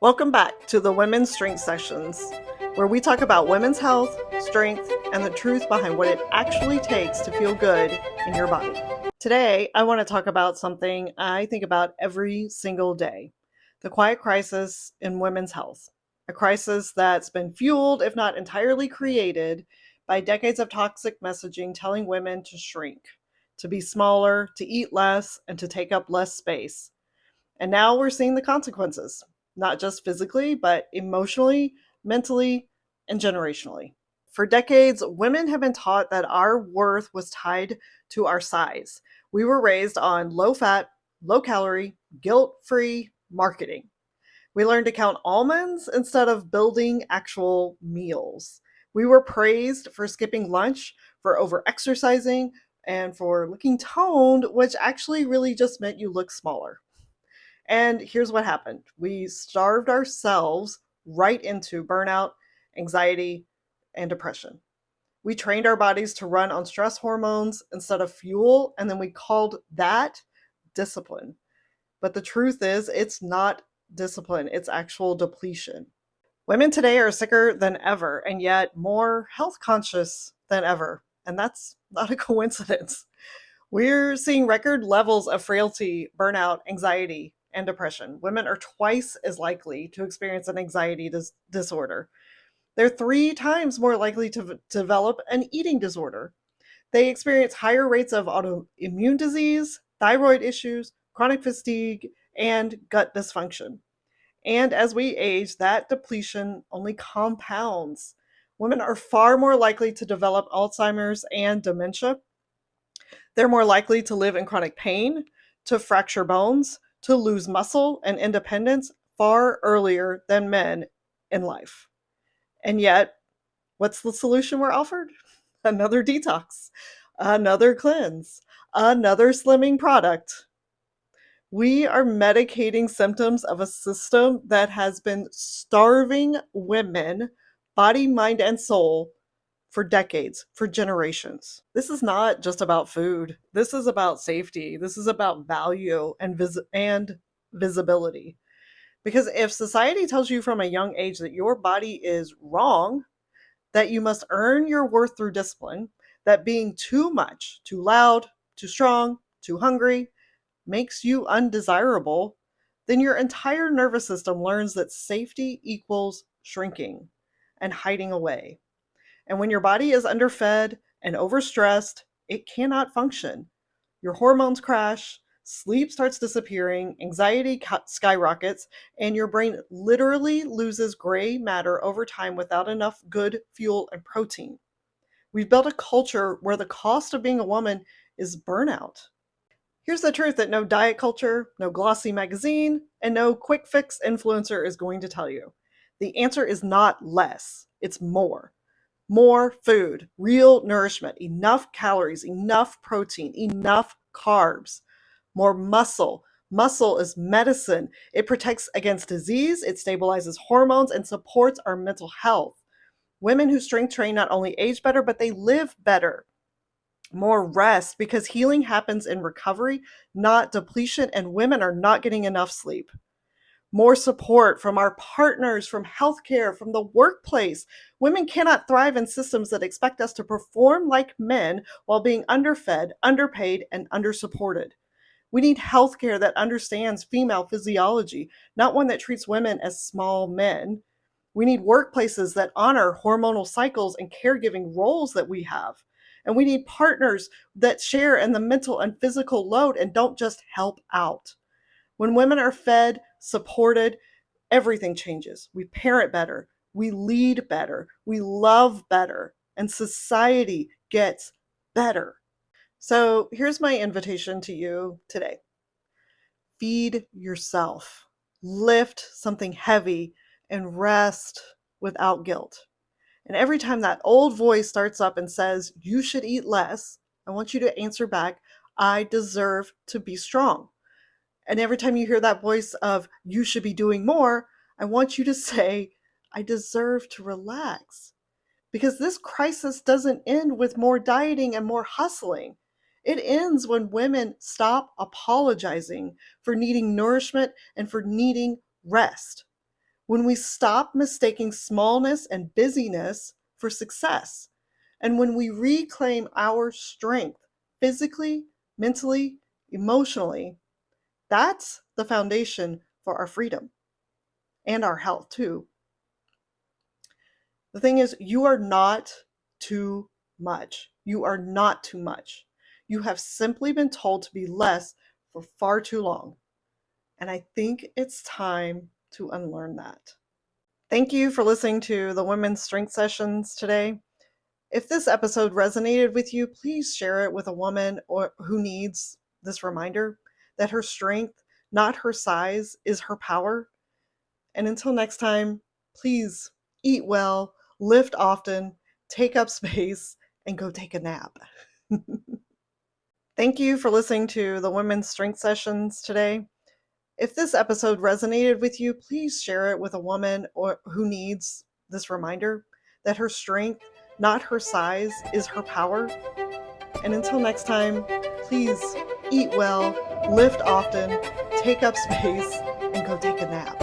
Welcome back to the Women's Strength Sessions, where we talk about women's health, strength, and the truth behind what it actually takes to feel good in your body. Today, I want to talk about something I think about every single day: the quiet crisis in women's health. A crisis that's been fueled, if not entirely created, by decades of toxic messaging telling women to shrink, to be smaller, to eat less, and to take up less space. And now we're seeing the consequences, not just physically, but emotionally, mentally, and generationally. For decades, women have been taught that our worth was tied to our size. We were raised on low fat, low calorie, guilt free marketing. We learned to count almonds instead of building actual meals. We were praised for skipping lunch, for over exercising, and for looking toned, which actually really just meant you look smaller. And here's what happened: we starved ourselves right into burnout, anxiety, and depression. We trained our bodies to run on stress hormones instead of fuel, and then we called that discipline. But the truth is, it's not discipline, it's actual depletion. Women today are sicker than ever, and yet more health conscious than ever. And that's not a coincidence. We're seeing record levels of frailty, burnout, anxiety, and depression. Women are twice as likely to experience an anxiety disorder. They're 3 times more likely to develop an eating disorder. They experience higher rates of autoimmune disease, thyroid issues, chronic fatigue, and gut dysfunction. And as we age, that depletion only compounds. Women are far more likely to develop Alzheimer's and dementia. They're more likely to live in chronic pain, to fracture bones, to lose muscle and independence far earlier than men in life. And yet, what's the solution we're offered? Another detox, another cleanse, another slimming product. We are medicating symptoms of a system that has been starving women, body, mind, and soul, for decades, for generations. This is not just about food. This is about safety. This is about value and visibility. Because if society tells you from a young age that your body is wrong, that you must earn your worth through discipline, that being too much, too loud, too strong, too hungry makes you undesirable, then your entire nervous system learns that safety equals shrinking and hiding away. And when your body is underfed and overstressed, it cannot function. Your hormones crash, sleep starts disappearing, anxiety skyrockets, and your brain literally loses gray matter over time without enough good fuel and protein. We've built a culture where the cost of being a woman is burnout. Here's the truth that no diet culture, no glossy magazine, and no quick fix influencer is going to tell you. The answer is not less, it's more. More food, real nourishment, enough calories, enough protein, enough carbs, more muscle. Muscle is medicine. It protects against disease, it stabilizes hormones, and supports our mental health. Women who strength train not only age better, but they live better. More rest, because healing happens in recovery, not depletion, and women are not getting enough sleep. More support from our partners, from healthcare, from the workplace. Women cannot thrive in systems that expect us to perform like men while being underfed, underpaid, and undersupported. We need healthcare that understands female physiology, not one that treats women as small men. We need workplaces that honor hormonal cycles and caregiving roles that we have. And we need partners that share in the mental and physical load and don't just help out. When women are fed, supported, everything changes. We parent better, we lead better, we love better, and society gets better. So here's my invitation to you today: feed yourself, lift something heavy, and rest without guilt. And every time that old voice starts up and says, you should eat less, I want you to answer back, I deserve to be strong. And every time you hear that voice of, you should be doing more, I want you to say, I deserve to relax. Because this crisis doesn't end with more dieting and more hustling. It ends when women stop apologizing for needing nourishment and for needing rest. When we stop mistaking smallness and busyness for success, and when we reclaim our strength physically, mentally, emotionally, that's the foundation for our freedom and our health too. The thing is, you are not too much. You are not too much. You have simply been told to be less for far too long. And I think it's time to unlearn that. Thank you for listening to the Women's Strength Sessions today. If this episode resonated with you, please share it with a woman who needs this reminder that her strength, not her size, is her power. And until next time, please eat well, lift often, take up space, and go take a nap. Thank you for listening to the Women's Strength Sessions today. If this episode resonated with you, please share it with a woman who needs this reminder that her strength, not her size, is her power. And until next time, please eat well, lift often, take up space, and go take a nap.